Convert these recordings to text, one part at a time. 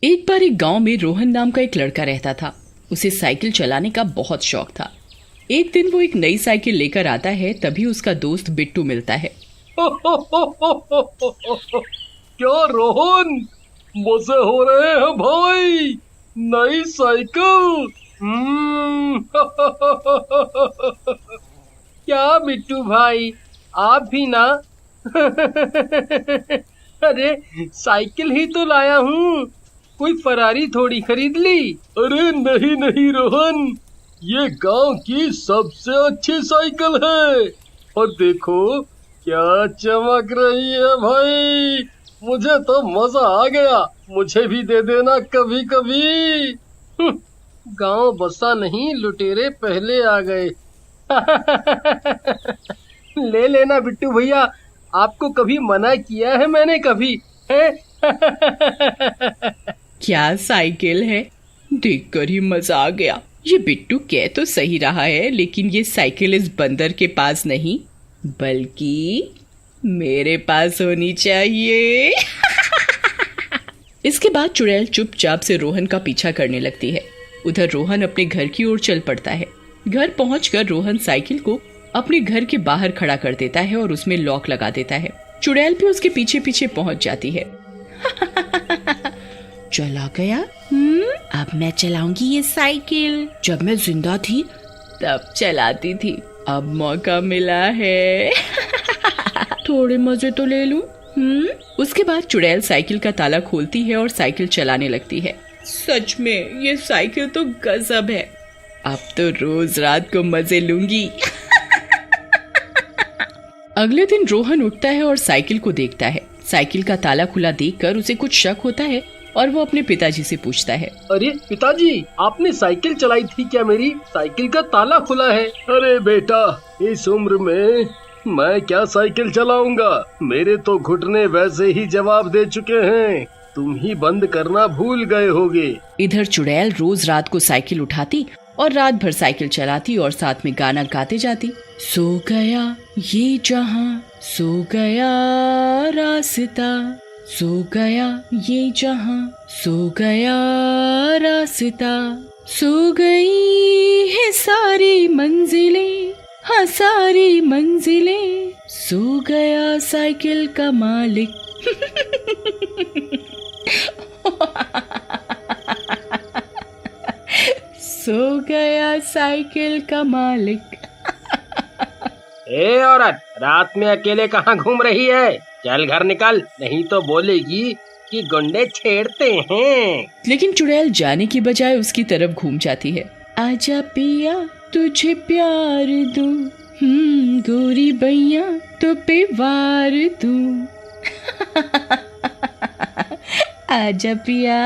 एक बार एक गांव में रोहन नाम का एक लड़का रहता था। उसे साइकिल चलाने का बहुत शौक था। एक दिन वो एक नई साइकिल लेकर आता है, तभी उसका दोस्त बिट्टू मिलता है। क्या रोहन, मजे हो रहे हैं भाई, नई साइकिल। क्या बिट्टू भाई, आप भी ना। अरे साइकिल ही तो लाया हूँ, कोई फरारी थोड़ी खरीद ली। अरे नहीं नहीं रोहन, ये गांव की सबसे अच्छी साइकिल है। और देखो क्या चमक रही है भाई, मुझे तो मजा आ गया। मुझे भी दे देना कभी कभी। गांव बसा नहीं, लुटेरे पहले आ गए। ले लेना बिट्टू भैया, आपको कभी मना किया है मैंने कभी है? क्या साइकिल है, देखकर ही मजा आ गया। ये बिट्टू कह तो सही रहा है, लेकिन ये साइकिल इस बंदर के पास नहीं बल्कि मेरे पास होनी चाहिए। इसके बाद चुड़ैल चुपचाप से रोहन का पीछा करने लगती है। उधर रोहन अपने घर की ओर चल पड़ता है। घर पहुंचकर रोहन साइकिल को अपने घर के बाहर खड़ा कर देता है और उसमें लॉक लगा देता है। चुड़ैल भी उसके पीछे पीछे पहुंच जाती है। चला गया। अब मैं चलाऊंगी ये साइकिल। जब मैं जिंदा थी तब चलाती थी, अब मौका मिला है। थोड़े मजे तो ले लूं। उसके बाद चुड़ैल साइकिल का ताला खोलती है और साइकिल चलाने लगती है। सच में ये साइकिल तो गजब है। अब तो रोज रात को मजे लूंगी। अगले दिन रोहन उठता है और साइकिल को देखता है। साइकिल का ताला खुला देखकर उसे कुछ शक होता है और वो अपने पिताजी से पूछता है, अरे पिताजी, आपने साइकिल चलाई थी क्या? मेरी साइकिल का ताला खुला है। अरे बेटा, इस उम्र में मैं क्या साइकिल चलाऊंगा, मेरे तो घुटने वैसे ही जवाब दे चुके हैं, तुम ही बंद करना भूल गए होगे। इधर चुड़ैल रोज रात को साइकिल उठाती और रात भर साइकिल चलाती और साथ में गाना गाते जाती। सो गया ये जहां, सो गया रास्ता, सो गया ये जहां, सो गया रास्ता, सो गई है सारी मंजिलें, हाँ सारी मंजिलें, सो गया साइकिल का मालिक। सो गया साइकिल का मालिक। ए औरत, रात में अकेले कहाँ घूम रही है? चल घर निकल, नहीं तो बोलेगी कि गुंडे छेड़ते हैं। लेकिन चुड़ैल जाने की बजाय उसकी तरफ घूम जाती है। आजा पिया तुझे प्यार दूं, गोरी बैया तो पे वार दूं। आजा पिया।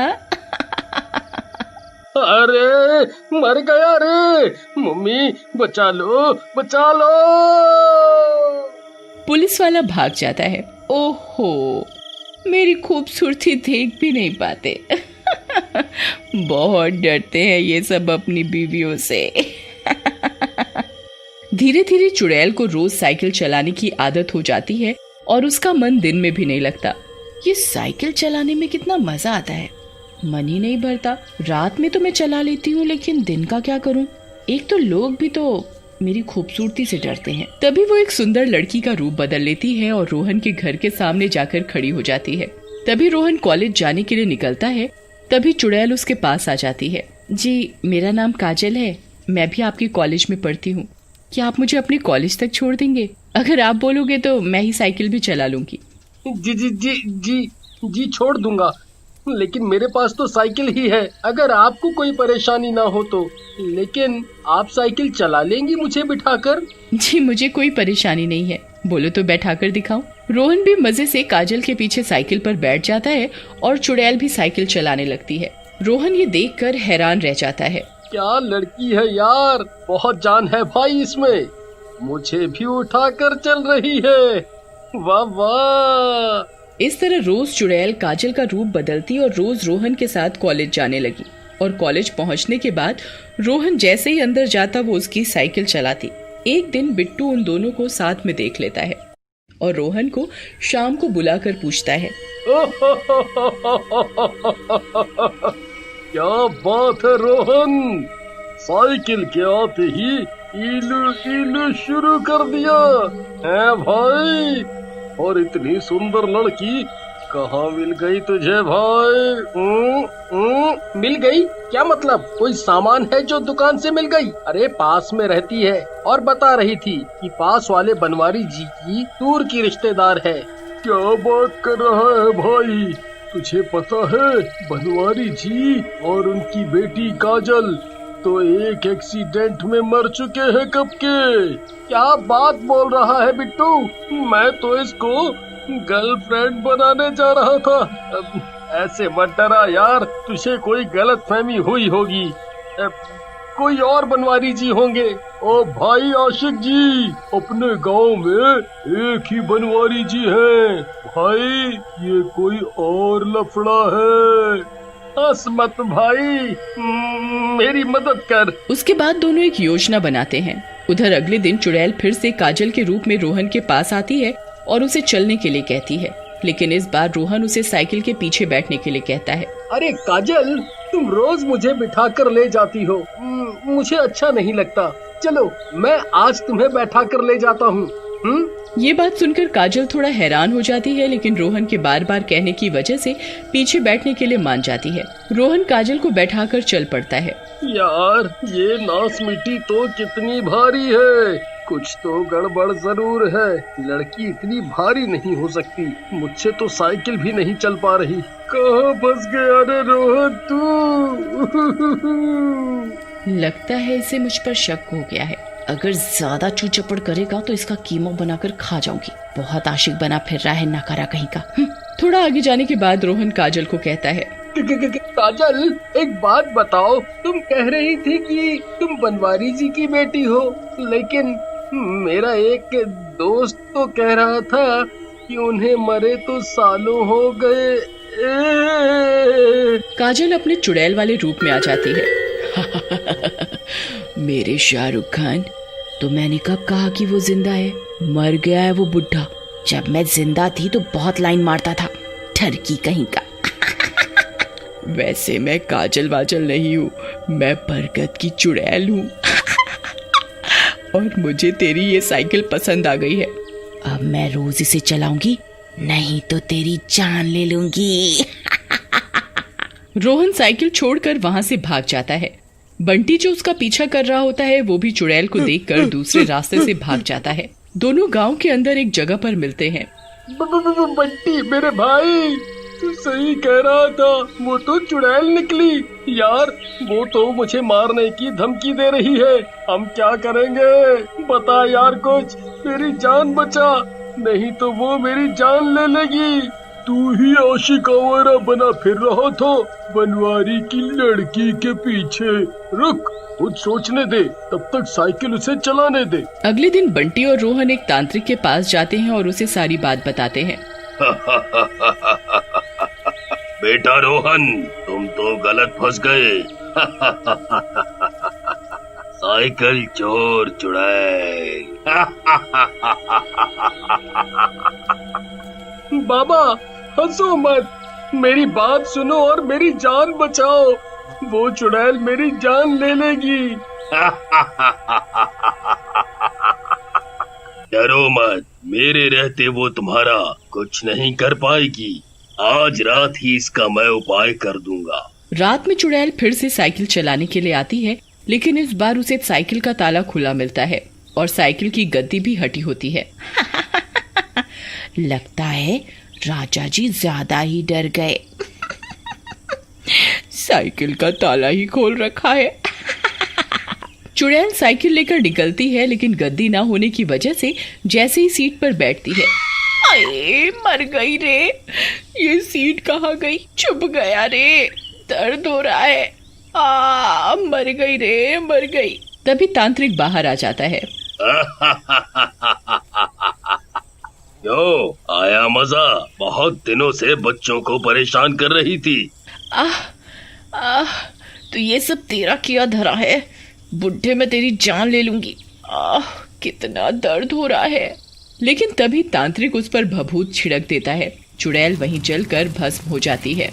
अरे मर गया रे, मम्मी बचा लो बचा लो। पुलिस वाला भाग जाता है। ओहो, मेरी खूबसूरती देख भी नहीं पाते। बहुत डरते हैं ये सब अपनी बीवियों से। धीरे धीरे चुड़ैल को रोज साइकिल चलाने की आदत हो जाती है और उसका मन दिन में भी नहीं लगता। ये साइकिल चलाने में कितना मजा आता है, मन ही नहीं भरता। रात में तो मैं चला लेती हूँ, लेकिन दिन का क्या करूँ? एक तो लोग भी तो मेरी खूबसूरती से डरते हैं। तभी वो एक सुंदर लड़की का रूप बदल लेती है और रोहन के घर के सामने जाकर खड़ी हो जाती है। तभी रोहन कॉलेज जाने के लिए निकलता है। तभी चुड़ैल उसके पास आ जाती है। जी, मेरा नाम काजल है, मैं भी आपके कॉलेज में पढ़ती हूँ। क्या आप मुझे अपने कॉलेज तक छोड़ देंगे? अगर आप बोलोगे तो मैं ही साइकिल भी चला लूंगी। जी जी जी जी जी छोड़ दूंगा, लेकिन मेरे पास तो साइकिल ही है, अगर आपको कोई परेशानी ना हो तो। लेकिन आप साइकिल चला लेंगी मुझे बिठाकर? जी, मुझे कोई परेशानी नहीं है, बोलो तो बैठाकर दिखाऊं। रोहन भी मजे से काजल के पीछे साइकिल पर बैठ जाता है और चुड़ैल भी साइकिल चलाने लगती है। रोहन ये देखकर हैरान रह जाता है। क्या लड़की है यार, बहुत जान है भाई इसमें, मुझे भी उठाकर चल रही है। वाह वाह। इस तरह रोज चुड़ैल काजल का रूप बदलती और रोज रोहन के साथ कॉलेज जाने लगी। और कॉलेज पहुंचने के बाद रोहन जैसे ही अंदर जाता वो उसकी साइकिल चलाती। एक दिन बिट्टू उन दोनों को साथ में देख लेता है और रोहन को शाम को बुलाकर पूछता है, क्या बात है रोहन, साइकिल के आते ही इलू इलू शुरू कर दिया है भाई। और इतनी सुंदर लड़की कहाँ मिल गई तुझे भाई? मिल गई क्या मतलब? कोई सामान है जो दुकान से मिल गई? अरे पास में रहती है और बता रही थी कि पास वाले बनवारी जी की दूर की रिश्तेदार है। क्या बात कर रहा है भाई? तुझे पता है बनवारी जी और उनकी बेटी काजल तो एक एक्सीडेंट में मर चुके हैं कब के। क्या बात बोल रहा है बिट्टू? मैं तो इसको गर्लफ्रेंड बनाने जा रहा था। ऐसे मत डरा यार, तुझे कोई गलतफहमी हुई होगी। कोई और बनवारी जी होंगे। ओ भाई आशिक जी, अपने गांव में एक ही बनवारी जी हैं भाई, ये कोई और लफड़ा है। हंस मत भाई, मेरी मदद कर। उसके बाद दोनों एक योजना बनाते हैं। उधर अगले दिन चुड़ैल फिर से काजल के रूप में रोहन के पास आती है और उसे चलने के लिए कहती है, लेकिन इस बार रोहन उसे साइकिल के पीछे बैठने के लिए कहता है। अरे काजल, तुम रोज मुझे बिठा कर ले जाती हो, मुझे अच्छा नहीं लगता। चलो मैं आज तुम्हें बैठा कर ले जाता हूँ। ये बात सुनकर काजल थोड़ा हैरान हो जाती है, लेकिन रोहन के बार बार कहने की वजह से पीछे बैठने के लिए मान जाती है। रोहन काजल को बैठाकर चल पड़ता है। यार ये नास मिट्टी तो कितनी भारी है, कुछ तो गड़बड़ जरूर है। लड़की इतनी भारी नहीं हो सकती, मुझसे तो साइकिल भी नहीं चल पा रही। कहाँ फंस गया रे रोहन तू? लगता है इसे मुझ पर शक हो गया है। अगर ज्यादा चूचपड़ करेगा तो इसका कीमा बनाकर खा जाऊंगी। बहुत आशिक बना फिर रहा है नकारा कहीं का। थोड़ा आगे जाने के बाद रोहन काजल को कहता है, काजल एक बात बताओ, तुम कह रही थी कि तुम बनवारी जी की बेटी हो, लेकिन मेरा एक दोस्त तो कह रहा था कि उन्हें मरे तो सालों हो गए। काजल अपने चुड़ैल वाले रूप में आ जाती है। मेरे शाहरुख खान, तो मैंने कब कहा कि वो जिंदा है? मर गया है वो बुढ़ा। जब मैं जिंदा थी तो बहुत लाइन मारता था, ठरकी कहीं का। वैसे मैं काजल वाजल नहीं हूँ, मैं बरगद की चुड़ैल हूँ। और मुझे तेरी ये साइकिल पसंद आ गई है। अब मैं रोज इसे चलाऊंगी, नहीं तो तेरी जान ले लूंगी। रोहन साइकिल छोड़कर वहां से भाग जाता है। बंटी जो उसका पीछा कर रहा होता है वो भी चुड़ैल को देखकर दूसरे रास्ते से भाग जाता है। दोनों गांव के अंदर एक जगह पर मिलते हैं। बंटी मेरे भाई, तू सही कह रहा था, वो तो चुड़ैल निकली। यार वो तो मुझे मारने की धमकी दे रही है। हम क्या करेंगे बता यार, कुछ मेरी जान बचा, नहीं तो वो मेरी जान ले लेगी। तू ही आशिक आवारा बना फिर रहा था बनवारी की लड़की के पीछे। रुक, कुछ सोचने दे, तब तक साइकिल उसे चलाने दे। अगले दिन बंटी और रोहन एक तांत्रिक के पास जाते हैं और उसे सारी बात बताते हैं। बेटा रोहन, तुम तो गलत फंस गए। साइकिल चोर चुड़ैल। बाबा हंसो मत, मेरी बात सुनो और मेरी जान बचाओ। वो चुड़ैल मेरी जान ले लेगी। डरो मत, मेरे रहते वो तुम्हारा कुछ नहीं कर पाएगी। आज रात ही इसका मैं उपाय कर दूंगा। रात में चुड़ैल फिर से साइकिल चलाने के लिए आती है, लेकिन इस बार उसे साइकिल का ताला खुला मिलता है और साइकिल की गद्दी भी हटी होती है। लगता है राजा जी ज्यादा ही डर गए। साइकिल का ताला ही खोल रखा है। चुड़ैल साइकिल लेकर निकलती है, लेकिन गद्दी ना होने की वजह से जैसे ही सीट पर बैठती है, अरे मर गई रे, ये सीट कहाँ गई? चुभ गया रे, दर्द हो रहा है, मर गई रे, मर गई। तभी तांत्रिक बाहर आ जाता है। क्यों आया मजा? बहुत दिनों से बच्चों को परेशान कर रही थी। तो ये सब तेरा किया धरा है, बुढ़े में तेरी जान ले लूंगी। कितना दर्द हो रहा है। लेकिन तभी तांत्रिक उस पर भभूत छिड़क देता है। चुड़ैल वहीं जलकर भस्म हो जाती है।